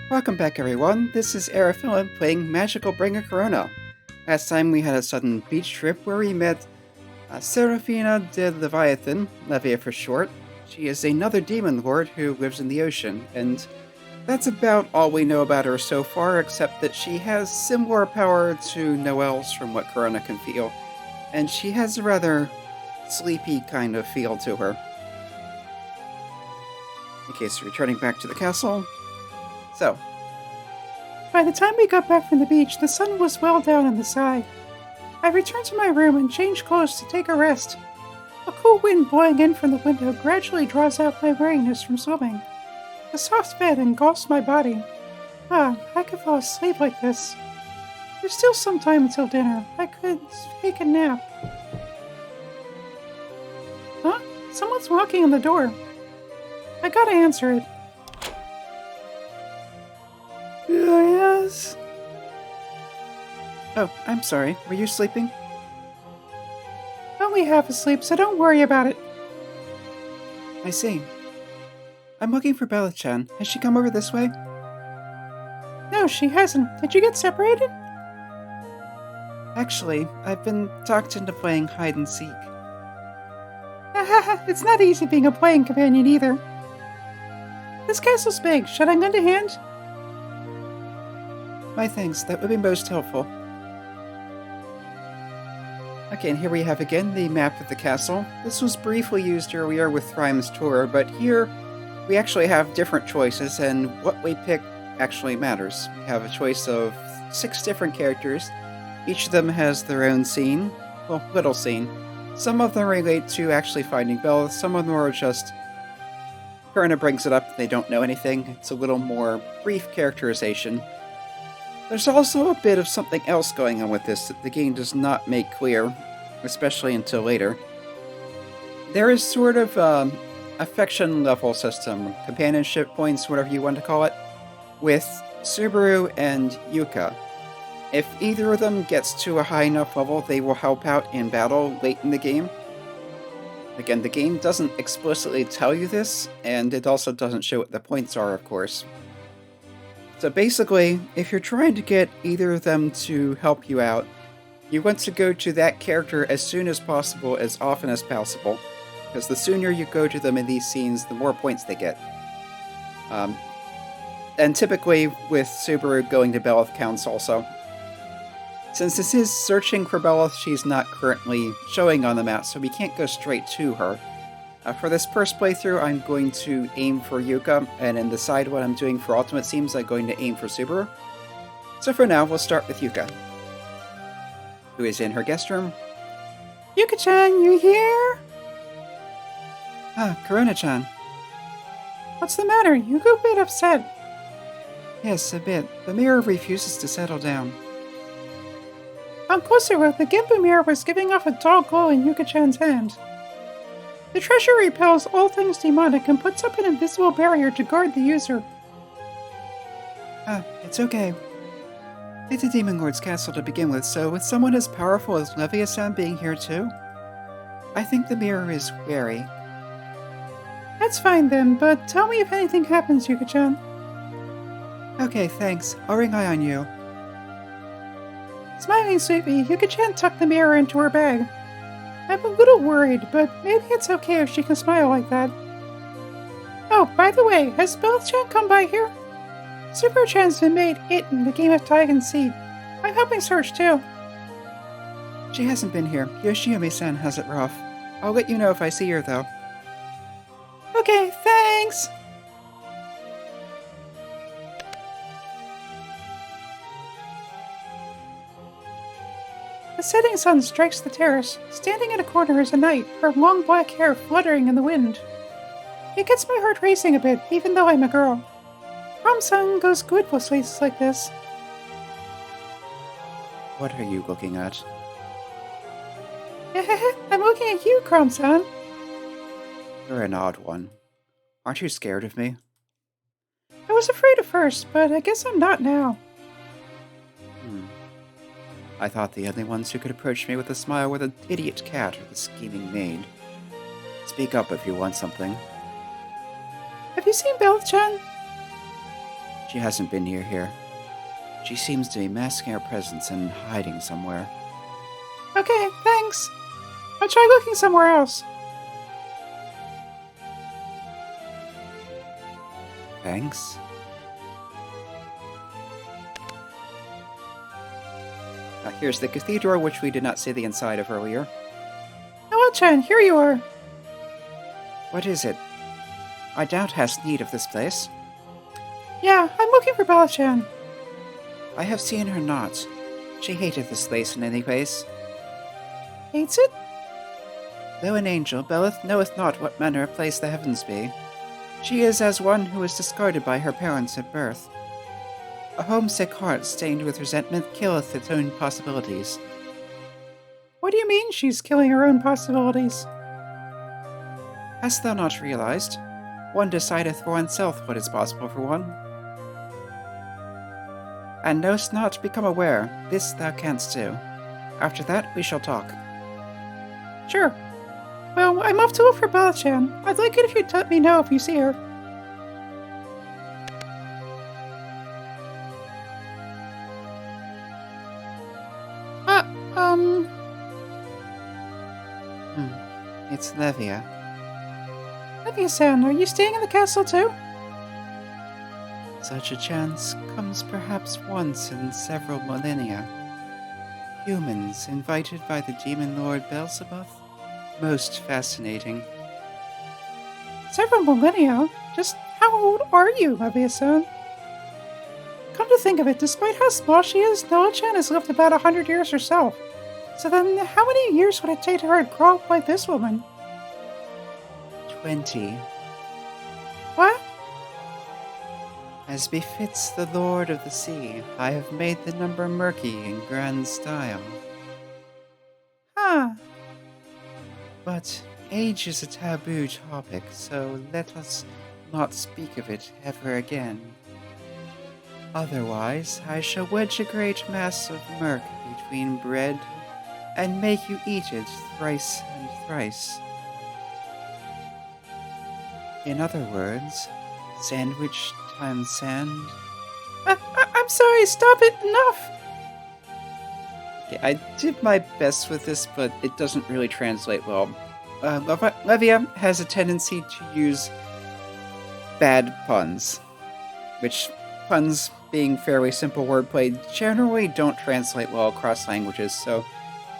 Welcome back, everyone. This is Arafilla playing Magical Bringer Korona. Last time we had a sudden beach trip where we met Serafina de Leviathan, Levia for short. She is another demon lord who lives in the ocean, and that's about all we know about her so far, except that she has similar power to Noelle's from what Korona can feel, and she has a rather sleepy kind of feel to her. Okay, so returning back to the castle. So, by the time we got back from the beach, the sun was well down in the sky. I returned to my room and changed clothes to take a rest. A cool wind blowing in from the window gradually draws out my weariness from swimming. The soft bed engulfs my body. I could fall asleep like this. There's still some time until dinner. I could take a nap. Huh? Someone's knocking on the door. I gotta answer it. yes. Oh, I'm sorry. Were you sleeping? Only half asleep, so don't worry about it. I see. I'm looking for Belith-chan. Has she come over this way? No, she hasn't. Did you get separated? Actually, I've been talked into playing hide and seek. It's not easy being a playing companion either. This castle's big. Should I lend a hand? My thanks, that would be most helpful. Okay, and here we have again the map of the castle. This was briefly used earlier with Raim's tour, but here we actually have different choices, and what we pick actually matters. We have a choice of 6 different characters. Each of them has their own scene, well, little scene. Some of them relate to actually finding Belith, some of them are just Korona brings it up, they don't know anything. It's a little more brief characterization. There's also a bit of something else going on with this that the game does not make clear, especially until later. There is sort of affection level system, companionship points, whatever you want to call it, with Subaru and Yuka. If either of them gets to a high enough level, they will help out in battle late in the game. Again, the game doesn't explicitly tell you this, and it also doesn't show what the points are, of course. So basically, if you're trying to get either of them to help you out, you want to go to that character as soon as possible, as often as possible, because the sooner you go to them in these scenes, the more points they get. And typically, with Subaru, going to Belith counts also. Since this is searching for Belith, she's not currently showing on the map, so we can't go straight to her. For this first playthrough, I'm going to aim for Yuka, and then decide what I'm doing for Ultimate Seams, I'm going to aim for Subaru. So for now, we'll start with Yuka, who is in her guest room. Yuka-chan, you here? Korona-chan. What's the matter? You look a bit upset. Yes, a bit. The mirror refuses to settle down. On closer look, the Genbu mirror was giving off a dull glow in Yuka-chan's hand. The treasure repels all things demonic and puts up an invisible barrier to guard the user. It's okay. It's a Demon Lord's castle to begin with, so with someone as powerful as Levia-san being here too, I think the mirror is wary. That's fine then, but tell me if anything happens, Yuka-chan. Okay, thanks. I'll ring eye on you. Smiling sweetly, Yuka-chan tucked the mirror into her bag. I'm a little worried, but maybe it's okay if she can smile like that. Oh, by the way, has Belith-chan come by here? Subaru-chan's been made it in the game of hide and seek. I'm helping search too. She hasn't been here. Yoshiomi-san has it rough. I'll let you know if I see her, though. Okay, thanks! The setting sun strikes the terrace. Standing in a corner is a knight, her long black hair fluttering in the wind. It gets my heart racing a bit, even though I'm a girl. Raim-san goes good with places like this. What are you looking at? I'm looking at you, Raim-san. You're an odd one. Aren't you scared of me? I was afraid at first, but I guess I'm not now. I thought the only ones who could approach me with a smile were the idiot cat or the scheming maid. Speak up if you want something. Have you seen Belith-chan? She hasn't been near here. She seems to be masking her presence and hiding somewhere. Okay, thanks. I'll try looking somewhere else. Thanks. Here's the cathedral, which we did not see the inside of earlier. Hello-chan, here you are. What is it? I doubt has need of this place. Yeah, I'm looking for Bella-chan. I have seen her not. She hated this place in any case. Hates it? Though an angel, Belith knoweth not what manner of place the heavens be. She is as one who was discarded by her parents at birth. A homesick heart stained with resentment killeth its own possibilities. What do you mean she's killing her own possibilities? Hast thou not realized? One decideth for oneself what is possible for one. And knowst not, become aware, this thou canst do. After that we shall talk. Sure. Well, I'm off to look for Bella-chan. I'd like it if you'd let me know if you see her. It's Levia. Levia-san, are you staying in the castle too? Such a chance comes perhaps once in several millennia. Humans invited by the demon lord Beelzebub? Most fascinating. Several millennia? Just how old are you, Levia-san? Come to think of it, despite how small she is, Noah-chan has lived about 100 years herself. So then, how many years would it take her to grow up like this woman? 20. What? As befits the Lord of the Sea, I have made the number murky in grand style. Huh. But age is a taboo topic, so let us not speak of it ever again. Otherwise, I shall wedge a great mass of murk between bread and make you eat it thrice and thrice. In other words, sandwich times sand. I'm sorry, stop it, enough! Okay, I did my best with this, but it doesn't really translate well. Levia has a tendency to use bad puns, which puns, being fairly simple wordplay, generally don't translate well across languages, so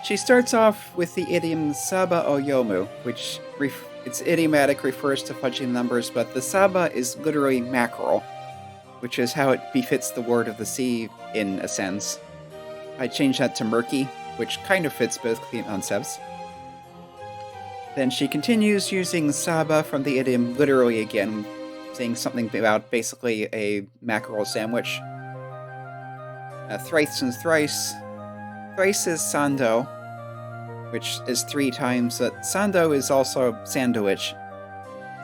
she starts off with the idiom Saba o Yomu, which its idiomatic refers to fudging numbers, but the Saba is literally mackerel, which is how it befits the word of the sea in a sense. I changed that to murky, which kind of fits both concepts. Then she continues using Saba from the idiom literally again, saying something about basically a mackerel sandwich. Thrice and thrice. Thrice is sando, which is 3 times. Sando is also sandwich.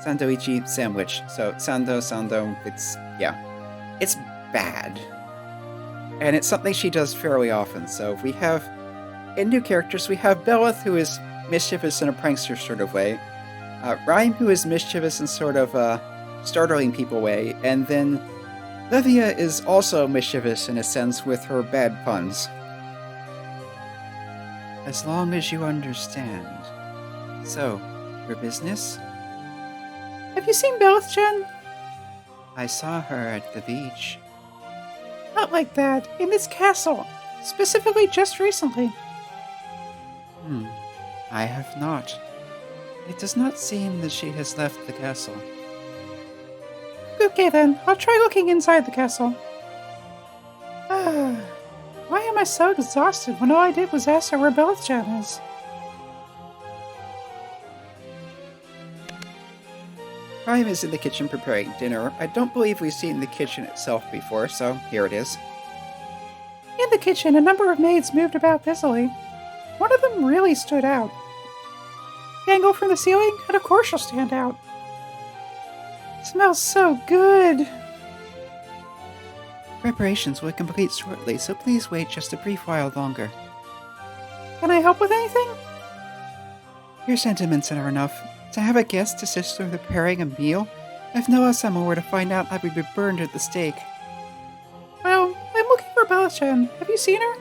Sandoichi sandwich. So sando, it's bad. And it's something she does fairly often. So we have, in new characters, we have Belith, who is mischievous in a prankster sort of way. Raim, who is mischievous in sort of a startling people way. And then Levia is also mischievous in a sense with her bad puns. As long as you understand. So, your business? Have you seen Belith-chan? I saw her at the beach. Not like that. In this castle. Specifically just recently. I have not. It does not seem that she has left the castle. Okay then, I'll try looking inside the castle. Why am I so exhausted when all I did was ask her where Belith-chan is? Raim is in the kitchen preparing dinner. I don't believe we've seen the kitchen itself before, so here it is. In the kitchen, a number of maids moved about busily. One of them really stood out. The angle from the ceiling, and of course she'll stand out. Smells so good. Preparations will complete shortly, so please wait just a brief while longer. Can I help with anything? Your sentiments are enough. To have a guest assist with preparing a meal? If Noah-sama were to find out, I would be burned at the stake. Poor Bellichan. Have you seen her?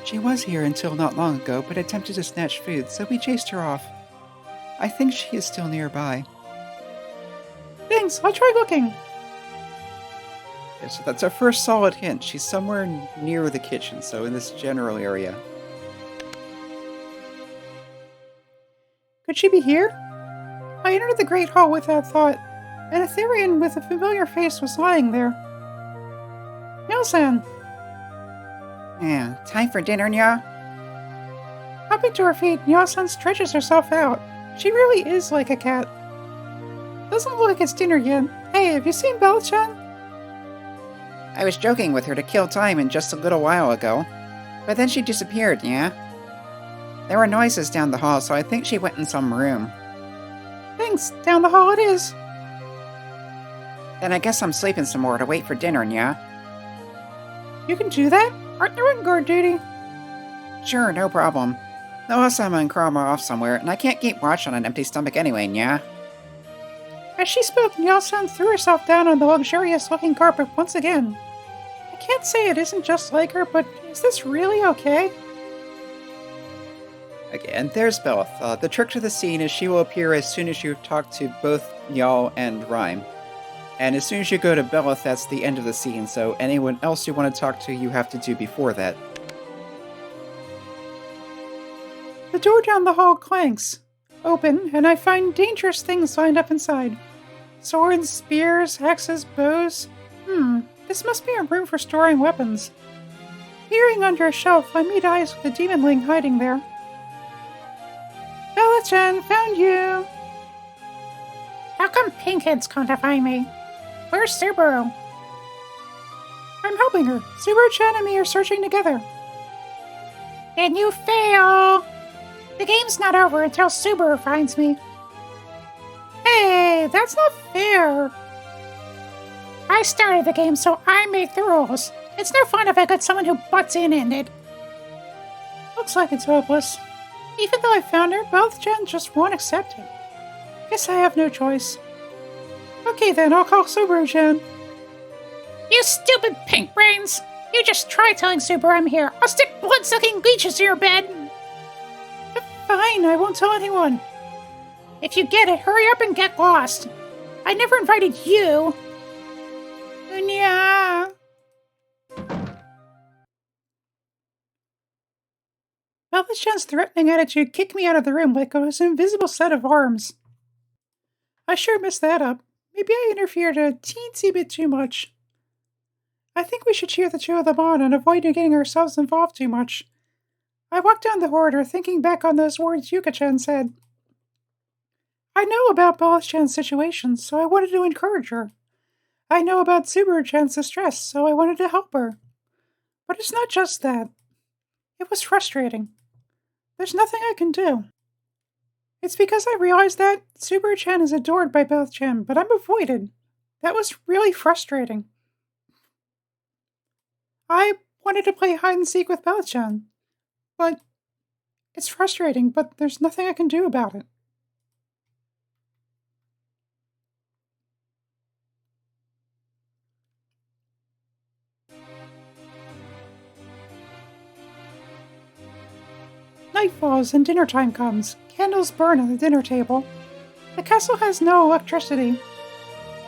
She was here until not long ago, but attempted to snatch food, so we chased her off. I think she is still nearby. Thanks, I'll try looking. Okay, so that's our first solid hint. She's somewhere near the kitchen, so in this general area. Could she be here? I entered the Great Hall without thought. An Etherean with a familiar face was lying there. Nielsen! Yeah, time for dinner, Nya? Hopping to her feet, Nielsen stretches herself out. She really is like a cat. Doesn't look like it's dinner yet. Hey, have you seen Bellichan? I was joking with her to kill time just a little while ago, but then she disappeared, yeah? There were noises down the hall, so I think she went in some room. Thanks, down the hall it is. Then I guess I'm sleeping some more to wait for dinner, yeah? You can do that? Aren't you on guard duty? Sure, no problem. Noah-sama and Korona are off somewhere, and I can't keep watch on an empty stomach anyway, yeah? As she spoke, Nielsen threw herself down on the luxurious-looking carpet once again. I can't say it isn't just like her, but is this really okay? Again, there's Belith. The trick to the scene is she will appear as soon as you talk to both Njal and Raim. And as soon as you go to Belith, that's the end of the scene, so anyone else you want to talk to, you have to do before that. The door down the hall clanks open, and I find dangerous things lined up inside. Swords, spears, axes, bows. This must be a room for storing weapons. Peering under a shelf, I meet eyes with a demonling hiding there. Bellichan, found you! How come Pinkhead's come to find me? Where's Subaru? I'm helping her. Subaru-chan and me are searching together. And you fail! The game's not over until Subaru finds me. Hey, that's not fair. I started the game, so I make the rules. It's no fun if I got someone who butts in it. Looks like it's hopeless. Even though I found her, Bellichan just won't accept it. Guess I have no choice. Okay then, I'll call Subaru-chan. You stupid pink brains! You just try telling Subaru I'm here. I'll stick blood-sucking leeches to your bed. Fine, I won't tell anyone. If you get it, hurry up and get lost. I never invited you. Yeah. Bellichan's threatening attitude kicked me out of the room like it was an invisible set of arms. I sure messed that up. Maybe I interfered a teensy bit too much. I think we should cheer the two of them on and avoid getting ourselves involved too much. I walked down the corridor, thinking back on those words Yuka-chan said. I know about Bellichan's situation, so I wanted to encourage her. I know about Subaru-chan's distress, so I wanted to help her. But it's not just that. It was frustrating. There's nothing I can do. It's because I realized that Subaru-chan is adored by Bellichan, but I'm avoided. That was really frustrating. I wanted to play hide-and-seek with Bellichan. But it's frustrating, but there's nothing I can do about it. Night falls and dinner time comes. Candles burn on the dinner table. The castle has no electricity.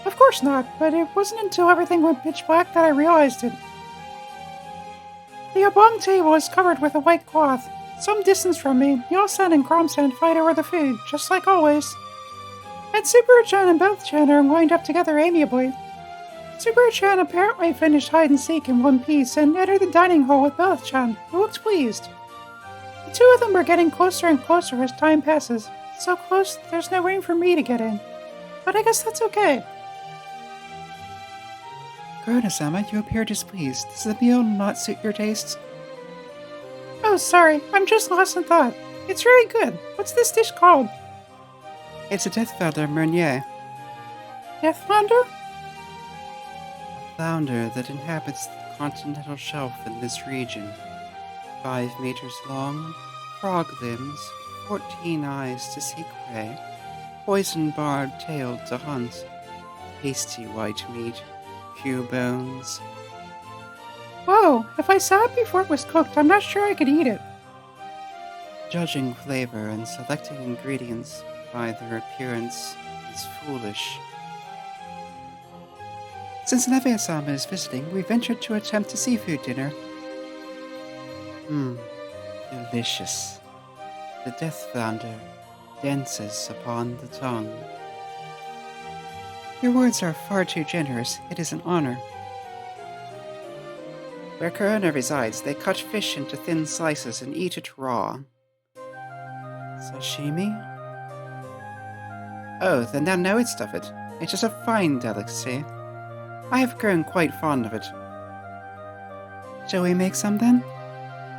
Of course not, but it wasn't until everything went pitch black that I realized it. The oblong table is covered with a white cloth. Some distance from me, Yal-san and Krom-san fight over the food, just like always. And Subaru-chan and Bellichan are lined up together amiably. Subaru-chan apparently finished hide-and-seek in one piece and entered the dining hall with Bellichan, who looked pleased. The two of them are getting closer and closer as time passes. So close, there's no room for me to get in. But I guess that's okay. Korona-sama, you appear displeased. Does the meal not suit your tastes? Oh, sorry. I'm just lost in thought. It's really good. What's this dish called? It's a death flounder meunier. Death flounder? A flounder that inhabits the continental shelf in this region. 5 meters long, frog limbs, 14 eyes to seek prey, poison-barred tail to hunt, tasty white meat, few bones. Whoa, if I saw it before it was cooked, I'm not sure I could eat it. Judging flavor and selecting ingredients by their appearance is foolish. Since Levia-sama is visiting, we ventured to attempt a seafood dinner. Delicious. The death flounder dances upon the tongue. Your words are far too generous. It is an honor. Where Korona resides, they cut fish into thin slices and eat it raw. Sashimi? Oh, then thou knowest of it. It is a fine delicacy. I have grown quite fond of it. Shall we make some then?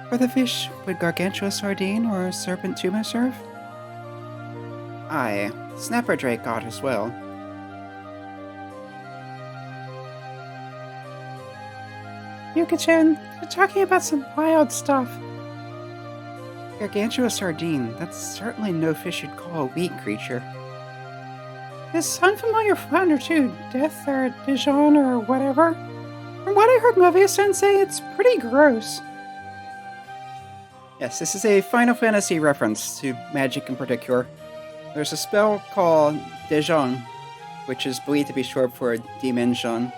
For the fish, would gargantua sardine or serpent tuna serve? Aye, snapper drake got as well. Yuka-chan, you're talking about some wild stuff. Gargantua sardine, that's certainly no fish you'd call a wheat creature. This unfamiliar flounder too, Death or Dijon or whatever. From what I heard Levia-san say, it's pretty gross. Yes, this is a Final Fantasy reference to magic in particular. There's a spell called Dijon, which is believed to be short for dimension.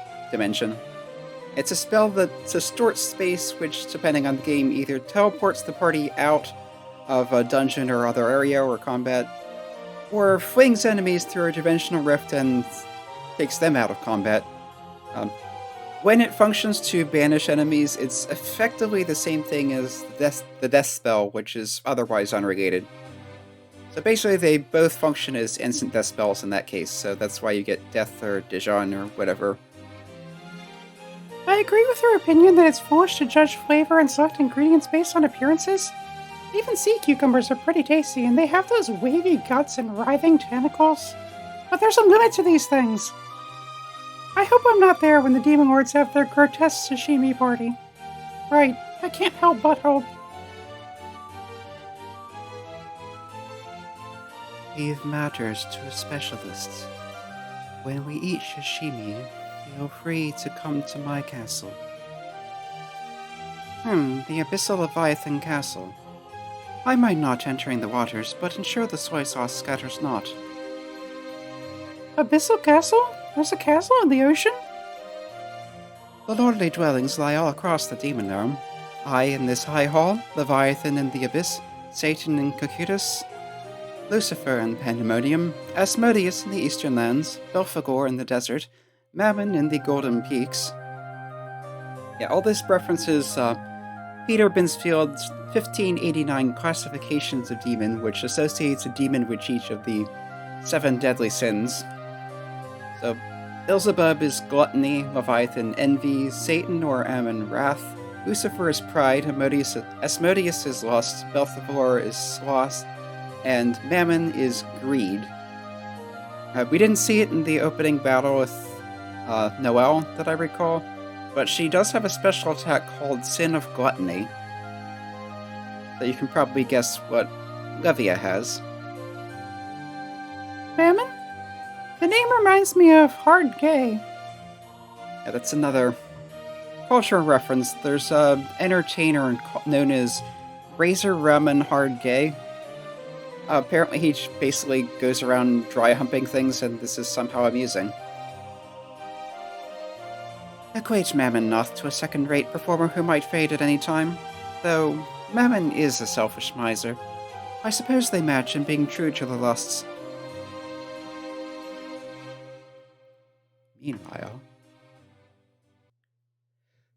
It's a spell that distorts space, which, depending on the game, either teleports the party out of a dungeon or other area or combat, or flings enemies through a dimensional rift and takes them out of combat. When it functions to banish enemies, it's effectively the same thing as the death spell, which is otherwise unrelated. So basically they both function as instant death spells in that case, so that's why you get Death or Dijon or whatever. I agree with her opinion that it's foolish to judge flavor and select ingredients based on appearances. Even sea cucumbers are pretty tasty, and they have those wavy guts and writhing tentacles. But there's a limit to these things. I hope I'm not there when the Demon Lords have their grotesque sashimi party. Right, I can't help but hope. Leave matters to a specialist. When we eat sashimi, feel free to come to my castle. The Abyssal Leviathan Castle. I mind not entering the waters, but ensure the soy sauce scatters not. Abyssal Castle? There's a castle in the ocean? The lordly dwellings lie all across the demon realm. I in this high hall, Leviathan in the abyss, Satan in Cocytus, Lucifer in Pandemonium, Asmodeus in the eastern lands, Belphegor in the desert, Mammon in the golden peaks. Yeah, all this references Peter Binsfield's 1589 classifications of demon, which associates a demon with each of the 7 deadly sins. So, Beelzebub is gluttony, Leviathan envy, Satan or Ammon wrath, Lucifer is pride, Asmodeus is lust, Belphegor is sloth, and Mammon is greed. We didn't see it in the opening battle with Noelle, that I recall, but she does have a special attack called Sin of Gluttony. So you can probably guess what Levia has. Mammon? The name reminds me of Hard Gay. Yeah, that's another cultural reference. There's an entertainer known as Razor Ramen Hard Gay. Apparently he basically goes around dry humping things, and this is somehow amusing. Equate Mammon not to a second-rate performer who might fade at any time, though Mammon is a selfish miser. I suppose they match in being true to the lusts. Meanwhile...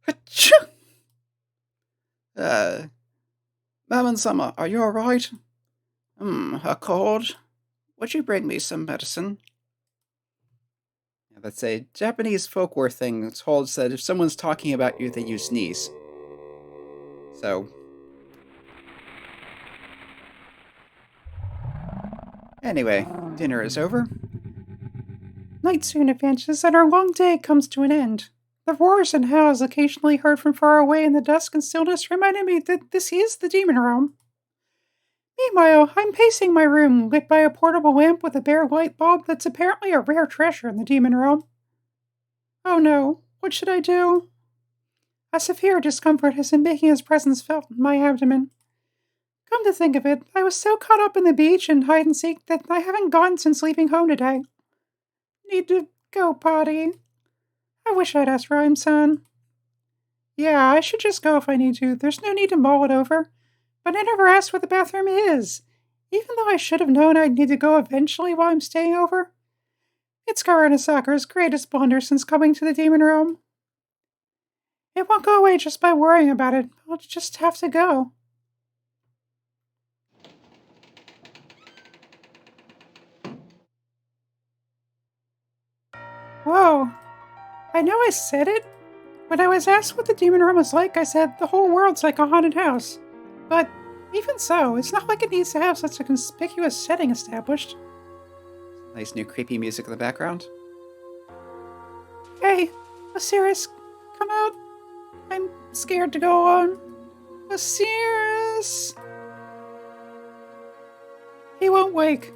Achoo! Mammon-sama, are you alright? A cold? Would you bring me some medicine? Yeah, that's a Japanese folklore thing that holds that if someone's talking about you, you sneeze. So... Anyway, dinner is over. Night soon advances, and our long day comes to an end. The roars and howls occasionally heard from far away in the dusk and stillness reminded me that this is the demon realm. Meanwhile, I'm pacing my room, lit by a portable lamp with a bare light bulb that's apparently a rare treasure in the demon realm. Oh no, what should I do? A severe discomfort has been making his presence felt in my abdomen. Come to think of it, I was so caught up in the beach and hide and seek that I haven't gone since leaving home today. Need to go potty. I wish I'd asked Raim-san. Yeah, I should just go if I need to. There's no need to mull it over. But I never asked where the bathroom is, even though I should have known I'd need to go eventually while I'm staying over. It's Korona-saka's greatest blunder since coming to the demon realm. It won't go away just by worrying about it. I'll just have to go. Whoa. I know I said it. When I was asked what the demon room was like, I said the whole world's like a haunted house. But even so, it's not like it needs to have such a conspicuous setting established. Nice new creepy music in the background. Hey, Osiris, come out. I'm scared to go on. Osiris! He won't wake.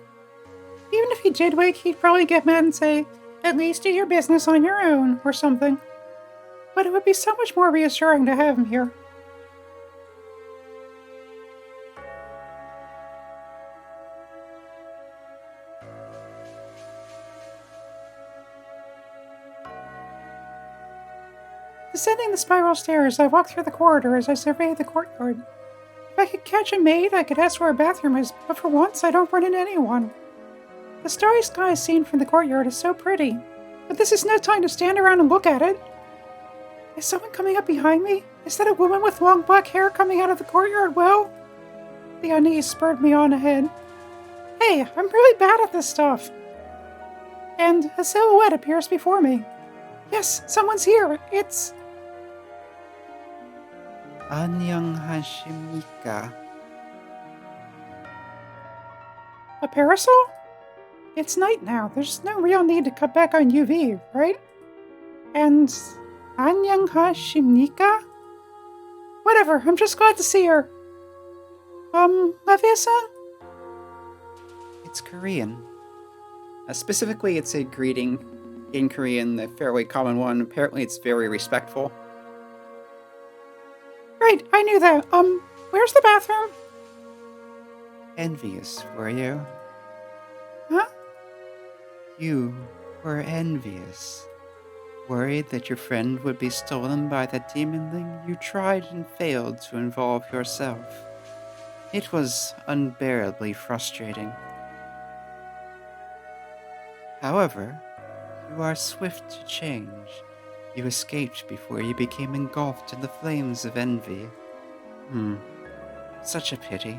Even if he did wake, he'd probably get mad and say, "At least do your business on your own," or something. But it would be so much more reassuring to have him here. Descending the spiral stairs, I walk through the corridor as I survey the courtyard. If I could catch a maid, I could ask where a bathroom is, but for once I don't run into anyone. The starry sky seen from the courtyard is so pretty, but this is no time to stand around and look at it. Is someone coming up behind me? Is that a woman with long black hair coming out of the courtyard well? The unease spurred me on ahead. Hey, I'm really bad at this stuff. And a silhouette appears before me. Yes, someone's here. It's... 안녕하십니까. a parasol? It's night now. There's no real need to cut back on UV, right? And... 안녕하십니까? Whatever, I'm just glad to see her. Levia-san? It's Korean. Specifically, it's a greeting in Korean, the fairly common one. Apparently, it's very respectful. Right, I knew that. Where's the bathroom? Envious, were you? Huh? You were envious. Worried that your friend would be stolen by that demonling, you tried and failed to involve yourself. It was unbearably frustrating. However, you are swift to change. You escaped before you became engulfed in the flames of envy. Such a pity.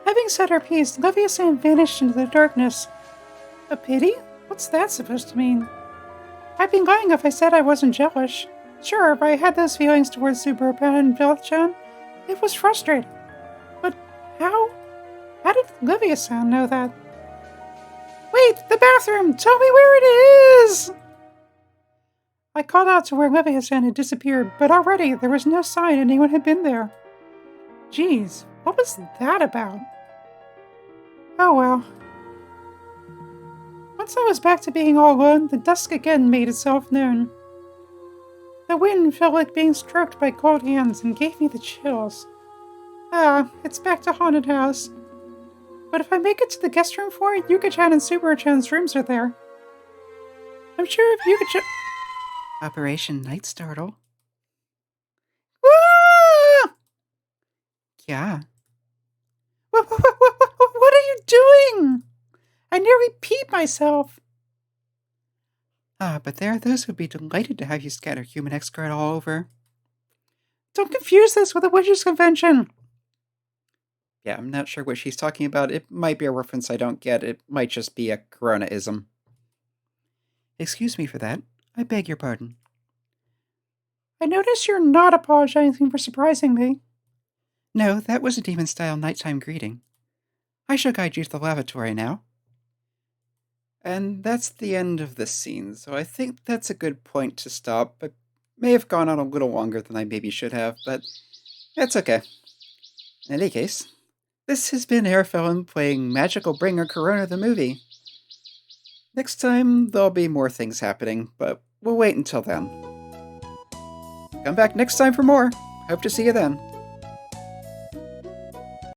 Having said her piece, Levia-san vanished into the darkness. A pity? What's that supposed to mean? I'd be lying if I said I wasn't jealous. Sure, if I had those feelings towards Subaru and Belith, it was frustrating. But how? How did Levia-san know that? Wait, the bathroom! Tell me where it is! I called out to where Levia-san had disappeared, but already there was no sign anyone had been there. Geez, what was that about? Oh well. Once I was back to being all alone, the dusk again made itself known. The wind felt like being stroked by cold hands and gave me the chills. Ah, it's back to haunted house. But if I make it to the guest room floor, Yuka-chan and Subaru-chan's rooms are there. I'm sure if Yuka-chan... Operation Night Startle? Ah! Yeah. What are you doing? I nearly peed myself. But there are those who'd be delighted to have you scatter human excrete all over. Don't confuse this with a witches' convention. Yeah, I'm not sure what she's talking about. It might be a reference I don't get. It might just be a Corona-ism. Excuse me for that. I beg your pardon. I notice you're not apologizing for surprising me. No, that was a demon-style nighttime greeting. I shall guide you to the lavatory now. And that's the end of this scene, so I think that's a good point to stop. I may have gone on a little longer than I maybe should have, but that's okay. In any case, this has been Airfelon playing Magical Bringer Korona the movie. Next time, there'll be more things happening, but we'll wait until then. Come back next time for more. Hope to see you then.